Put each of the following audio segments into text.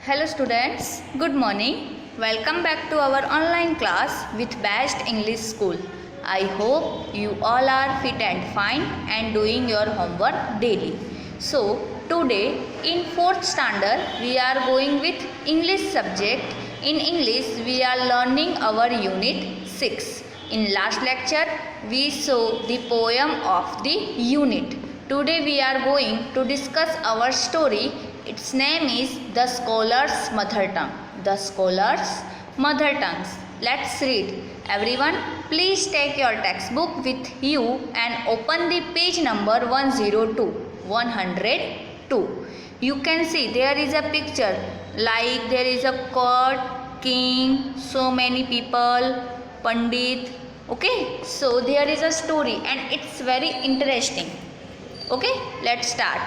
Hello students, good morning. Welcome back to our online class with Best English School. I hope you all are fit and fine and doing your homework daily. So today in 4th standard we are going with English subject. In English we are learning our unit 6. In last lecture we saw the poem of the unit. Today we are going to discuss our story. Its name is The Scholar's Mother Tongue. The Scholar's Mother Tongue. Let's read. Everyone, please take your textbook with you and open the page number 102. 102. You can see there is a picture like there is a court, king, so many people, Pandit. Okay, so there is a story and it's very interesting. Okay, let's start.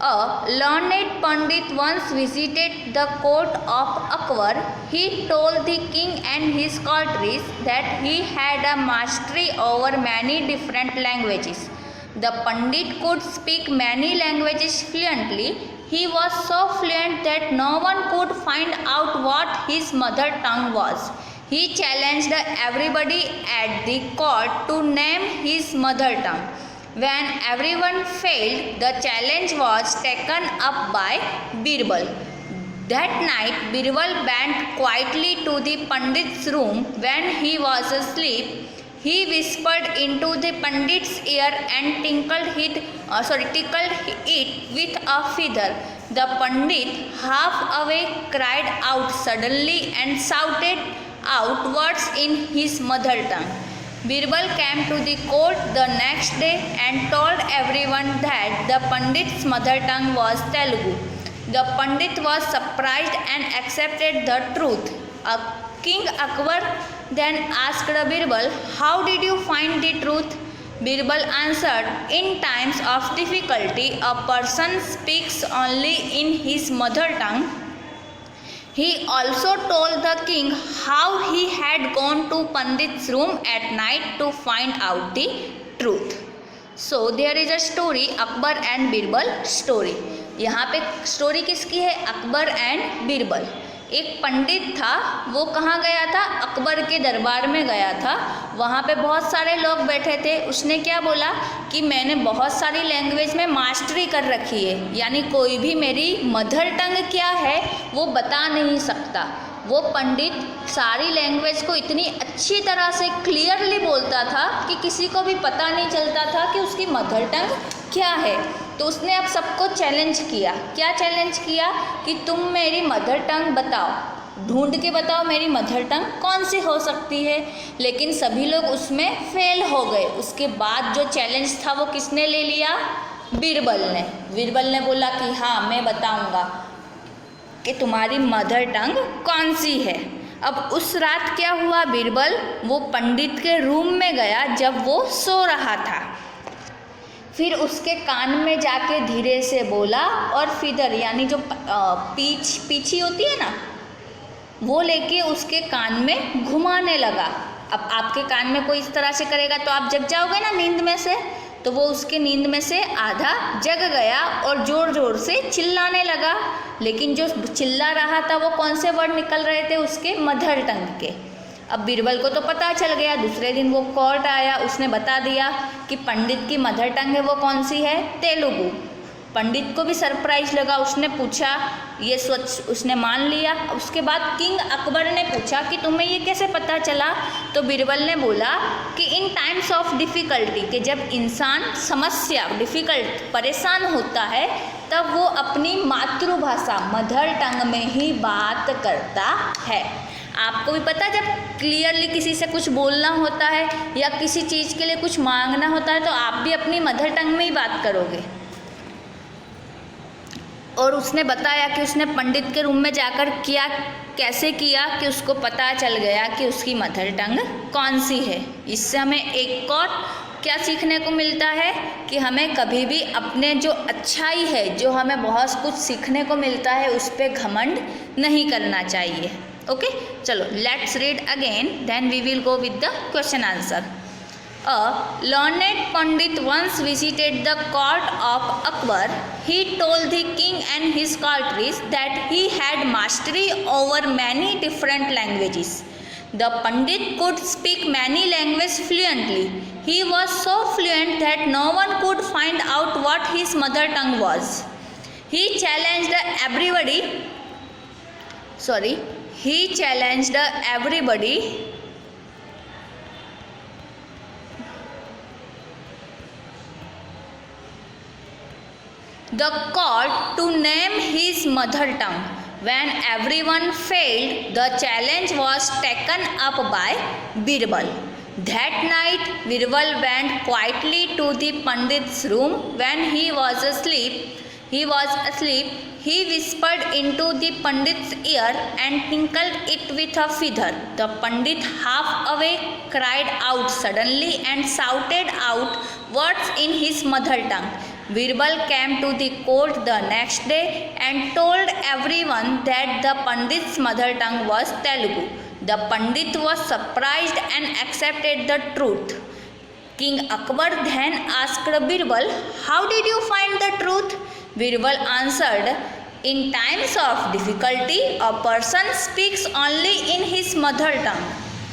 A learned Pandit once visited the court of Akbar. He told the king and his courtiers that he had a mastery over many different languages. The Pandit could speak many languages fluently. He was so fluent that no one could find out what his mother tongue was. He challenged everybody at the court to name his mother tongue. When everyone failed, the challenge was taken up by Birbal. That night, Birbal went quietly to the Pandit's room. When he was asleep, he whispered into the Pandit's ear and tickled it with a feather. The Pandit, half awake, cried out suddenly and shouted out words in his mother tongue. Birbal came to the court the next day and told everyone that the Pandit's mother tongue was Telugu. The Pandit was surprised and accepted the truth. King Akbar then asked Birbal, "How did you find the truth?" Birbal answered, "In times of difficulty, a person speaks only in his mother tongue." He also told the king how he had gone to Pandit's room at night to find out the truth. So there is a story, Akbar and Birbal story. यहाँ पे story किसकी है? Akbar and Birbal. एक पंडित था, वो कहाँ गया था? अकबर के दरबार में गया था. वहाँ पे बहुत सारे लोग बैठे थे. उसने क्या बोला कि मैंने बहुत सारी लैंग्वेज में मास्टरी कर रखी है, यानी कोई भी मेरी मदर टंग क्या है वो बता नहीं सकता. वो पंडित सारी लैंग्वेज को इतनी अच्छी तरह से क्लियरली बोलता था कि किसी को भी पता नहीं चलता था कि उसकी मदर टंग क्या है. तो उसने अब सबको चैलेंज किया. क्या चैलेंज किया? कि तुम मेरी मदर टंग बताओ, ढूंढ के बताओ मेरी मदर टंग कौन सी हो सकती है. लेकिन सभी लोग उसमें फेल हो गए. उसके बाद जो चैलेंज था वो किसने ले लिया? बिरबल ने. बिरबल ने बोला कि हाँ मैं बताऊंगा कि तुम्हारी मदर टंग कौन सी है. अब उस रात क्या हुआ? बिरबल वो पंडित के रूम में गया जब वो सो रहा था. फिर उसके कान में जाके धीरे से बोला और फिदर यानी जो पीछी होती है ना, वो लेके उसके कान में घुमाने लगा. अब आपके कान में कोई इस तरह से करेगा तो आप जग जाओगे ना नींद में से. तो वो उसके नींद में से आधा जग गया और ज़ोर ज़ोर से चिल्लाने लगा. लेकिन जो चिल्ला रहा था वो कौन से वर्ड निकल रहे थे? उसके मदर टंग के. अब बिरबल को तो पता चल गया. दूसरे दिन वो कोर्ट आया, उसने बता दिया कि पंडित की मदर टंग है वो कौन सी है? तेलुगु. पंडित को भी सरप्राइज लगा. उसने पूछा, ये सोच उसने मान लिया. उसके बाद किंग अकबर ने पूछा कि तुम्हें ये कैसे पता चला? तो बिरबल ने बोला कि इन टाइम्स ऑफ डिफ़िकल्टी, कि जब इंसान समस्या डिफ़िकल्ट परेशान होता है तब वो अपनी मातृभाषा मदर टंग में ही बात करता है. आपको भी पता है जब क्लियरली किसी से कुछ बोलना होता है या किसी चीज़ के लिए कुछ मांगना होता है तो आप भी अपनी मदर टंग में ही बात करोगे. और उसने बताया कि उसने पंडित के रूम में जाकर कैसे किया कि उसको पता चल गया कि उसकी मदर टंग कौन सी है. इससे हमें एक और क्या सीखने को मिलता है कि हमें कभी भी अपने जो अच्छाई है, जो हमें बहुत कुछ सीखने को मिलता है, उस पर घमंड नहीं करना चाहिए. ओके, चलो let's read again, then we will go with the question answer. A learned Pandit once visited the court of Akbar. He told the king and his courtiers that he had mastery over many different languages. The Pandit could speak many languages fluently. He was so fluent that no one could find out what his mother tongue was. He challenged everybody. He challenged everybody the court to name his mother tongue. When everyone failed, the challenge was taken up by Birbal. That night, Birbal went quietly to the Pandit's room. When he was asleep, he whispered into the Pandit's ear and tinkled it with a feather. The Pandit, half awake, cried out suddenly and shouted out words in his mother tongue. Birbal came to the court the next day and told everyone that the Pandit's mother tongue was Telugu. The Pandit was surprised and accepted the truth. King Akbar then asked Birbal, "How did you find the truth?" Birbal answered, "In times of difficulty, a person speaks only in his mother tongue."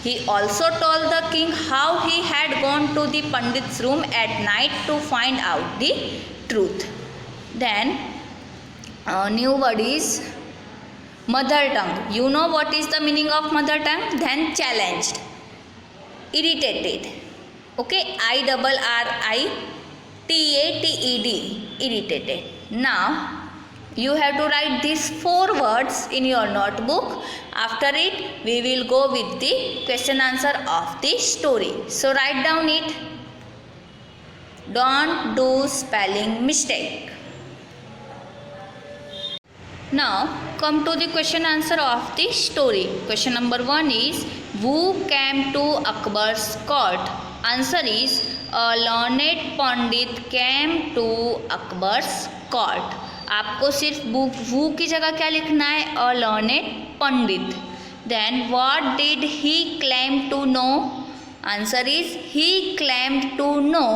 He also told the king how he had gone to the Pandit's room at night to find out the truth. Then, new word is mother tongue. You know what is the meaning of mother tongue? Then challenged, irritated. Okay, IRRITATED, irritated. Now, you have to write these 4 words in your notebook. After it, we will go with the question answer of the story. So, write down it. Don't do spelling mistake. Now, come to the question answer of the story. Question number 1 is, who came to Akbar's court? Answer is, a learned Pandit came to Akbar's court. आपको सिर्फ who की जगह क्या लिखना है? A learned Pandit. Then what did he claim to know? Answer is, he claimed to know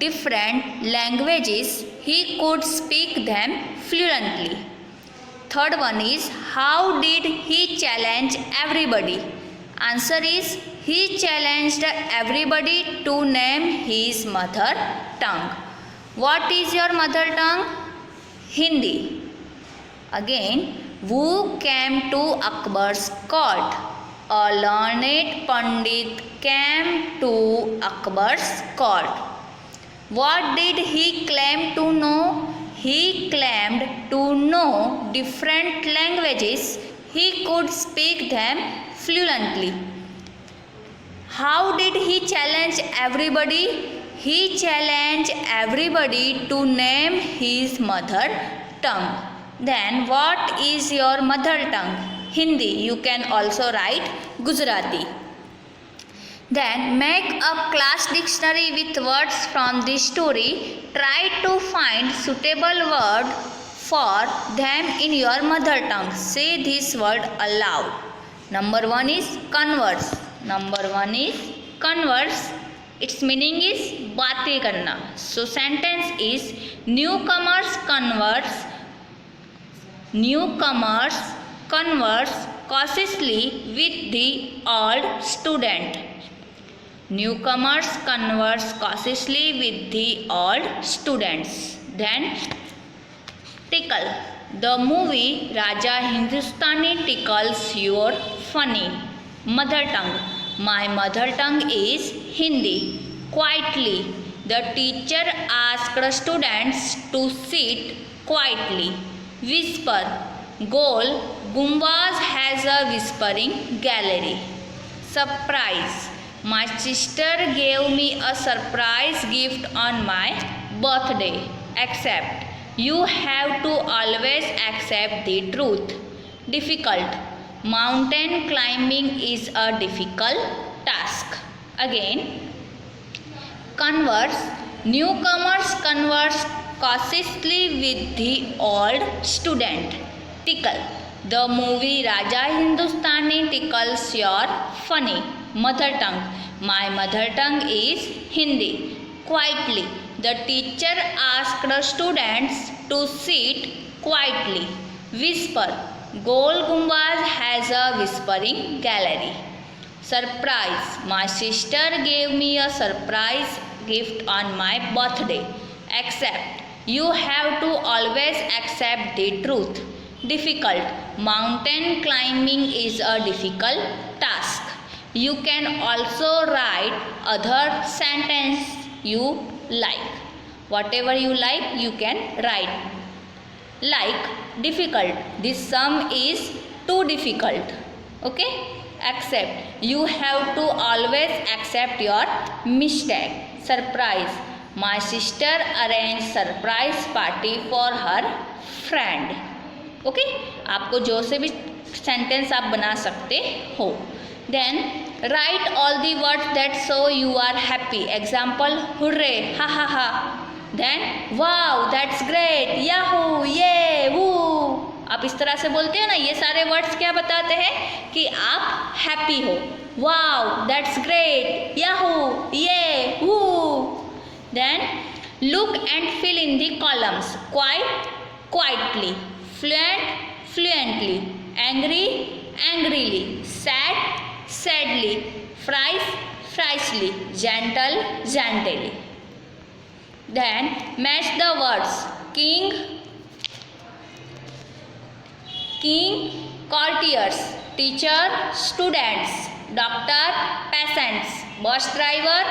different languages. He could speak them fluently. Third one is, how did he challenge everybody? Answer is, he challenged everybody to name his mother tongue. What is your mother tongue? Hindi. Again, who came to Akbar's court? A learned Pandit came to Akbar's court. What did he claim to know? He claimed to know different languages. He could speak them fluently. How did he challenge everybody? He challenged everybody to name his mother tongue. Then what is your mother tongue? Hindi. You can also write Gujarati. Then make a class dictionary with words from the story. Try to find suitable word for them in your mother tongue. Say this word aloud. Number 1 is converse. Number 1 is converse. Its meaning is बातें करना. So sentence is, newcomers converse. Newcomers converse cautiously with the old student. Newcomers converse cautiously with the old students. Then tickle. The movie Raja Hindustani tickles your funny mother tongue. My mother tongue is Hindi. Quietly. The teacher asked students to sit quietly. Whisper. Goal. Gumbaz has a whispering gallery. Surprise. My sister gave me a surprise gift on my birthday. Accept. You have to always accept the truth. Difficult. Mountain climbing is a difficult task. Again, converse. Newcomers converse cautiously with the old student. Tickle. The movie Raja Hindustani tickles your funny mother tongue. My mother tongue is Hindi. Quietly. The teacher asked the students to sit quietly. Whisper. Gol Gumbaz has a whispering gallery. Surprise. My sister gave me a surprise gift on my birthday. Accept. You have to always accept the truth. Difficult. Mountain climbing is a difficult task. You can also write other sentence you like. Whatever you like, you can write. Like difficult. This sum is too difficult. Okay? Accept. You have to always accept your mistake. Surprise. My sister arranged surprise party for her friend. Okay आपको जो से भी sentence आप बना सकते हो. Then write all the words that show you are happy. Example hurray, ha ha ha. Then wow, that's great, yahoo, yay, woo. आप इस तरह से बोलते हो ना, ये सारे वर्ड्स क्या बताते हैं कि आप हैप्पी हो. Wow, that's great, yahoo, yay, woo. Then look and fill in the columns. Quite, quietly. Fluent, fluently. Angry, angrily. Sad, sadly. Fries, fricely. Gentle, gently. Then match the words. King, king, courtiers. Teacher, students. Doctor, patients. Bus driver,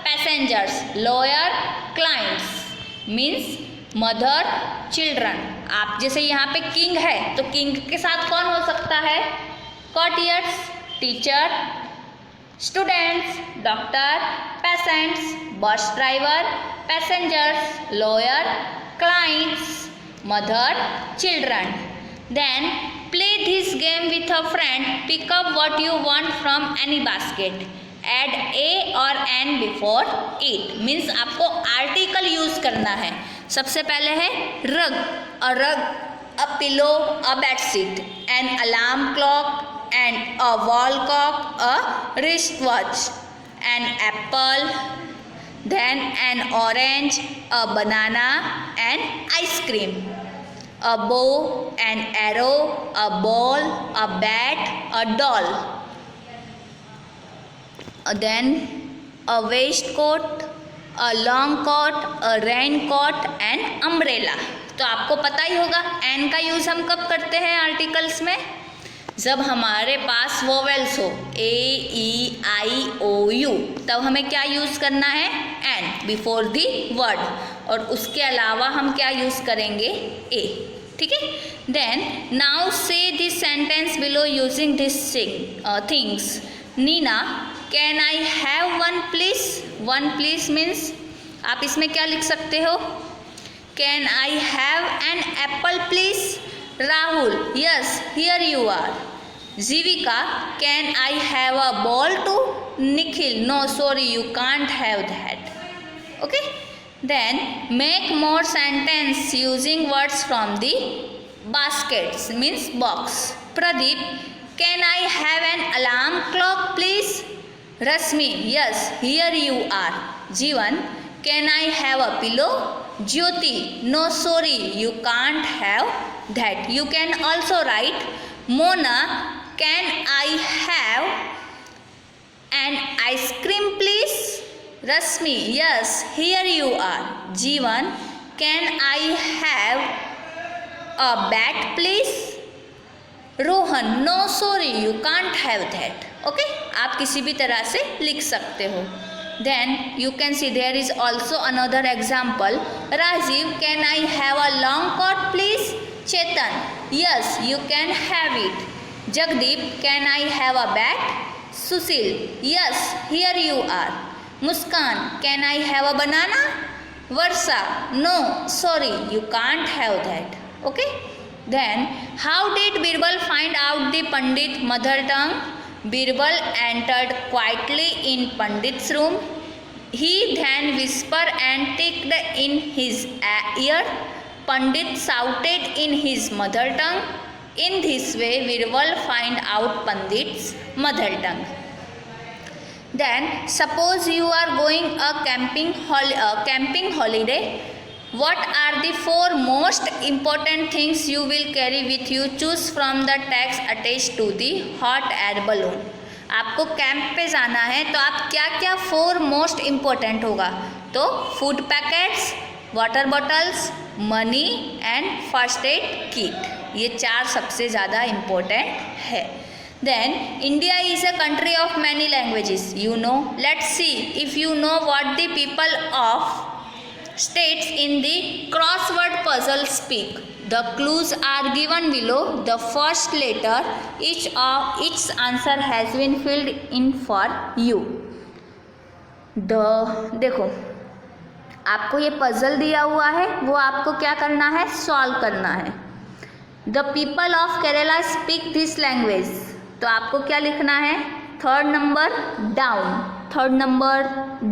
passengers. Lawyer, clients. Means mother, children. आप जैसे यहाँ पे king है तो king के साथ कौन हो सकता है? Courtiers, teacher, students, doctor, patients, bus driver, passengers, lawyer, clients, mother, children. Then play this game with a friend. Pick up what you want from any basket. Add a or an before it. Means आपको article use करना है. सबसे पहले है rug. A rug, a pillow, a bedsheet. An alarm clock and a wall clock, a wrist watch. An apple, then an orange, a banana, N ice cream. A bow, an arrow, a ball, a bat, a doll. Then a waistcoat, a long coat, a raincoat and umbrella. तो आपको पता ही होगा N का use हम कब करते हैं articles में? जब हमारे पास वोवेल्स हो, ए, ई, आई, ओ, यू, तब हमें क्या यूज़ करना है? An before the word. और उसके अलावा हम क्या यूज़ करेंगे? ए. ठीक है. Then now say this sentence below using this things. Neena, can I have one please. One please means आप इसमें क्या लिख सकते हो? Can I have an apple please. Rahul, yes, here you are. Jeevika, can I have a ball too. Nikhil, no sorry, you can't have that. Okay. Then make more sentence using words from the baskets means box. Pradeep, can I have N alarm clock please. Rasmi, yes, here you are. Jeevan, can I have a pillow? Jyoti, no sorry, you can't have that. You can also write Mona, can I have an ice cream please? Rasmi, yes, here you are. Jeevan, can I have a bat please? Rohan, no sorry, you can't have that. Okay आप किसी भी तरह से लिख सकते हो. Then you can see there is also another example. Rajiv, can I have a long coat please. Chetan, yes, you can have it. Jagdeep, can I have a bat. Sushil, yes, here you are. Muskan, can I have a banana. Varsha, no sorry, you can't have that. Okay. Then how did Birbal find out the Pandit mother tongue. Birbal entered quietly in Pandit's room. He then whispered and ticked in his ear. Pandit shouted in his mother tongue. In this way, Birbal find out Pandit's mother tongue. Then suppose you are going a camping holiday. What are the 4 most important things you will carry with you? Choose from the tags attached to the hot air balloon. आपको camp पे जाना है तो आप क्या क्या 4 most important होगा? तो food packets, water bottles, money and first aid kit, ये 4 सबसे ज़्यादा इम्पोर्टेंट है. Then India is a country of many languages. You know. Let's see if you know what the people of states in the crossword puzzle speak. The clues are given below. The first letter each answer has been filled in for you. देखो आपको ये puzzle दिया हुआ है, वो आपको क्या करना है? सॉल्व करना है. The people of Kerala speak this language. तो आपको क्या लिखना है? Third number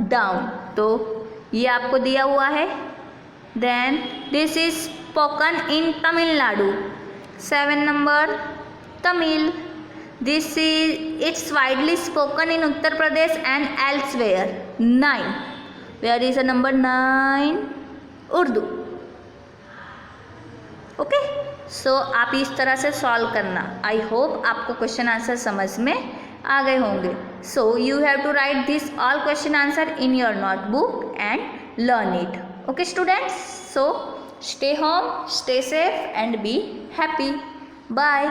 down. तो ये आपको दिया हुआ है. Then this is spoken in Tamil Nadu. 7 number Tamil. This is it's widely spoken in Uttar Pradesh and elsewhere. 9. Where is a number 9? Urdu. Okay. So आप इस तरह से सॉल्व करना. आई होप आपको क्वेश्चन आंसर समझ में आ गए होंगे. So you have to write this all question answer in your notebook and learn it. Okay students, so stay home, stay safe and be happy. Bye.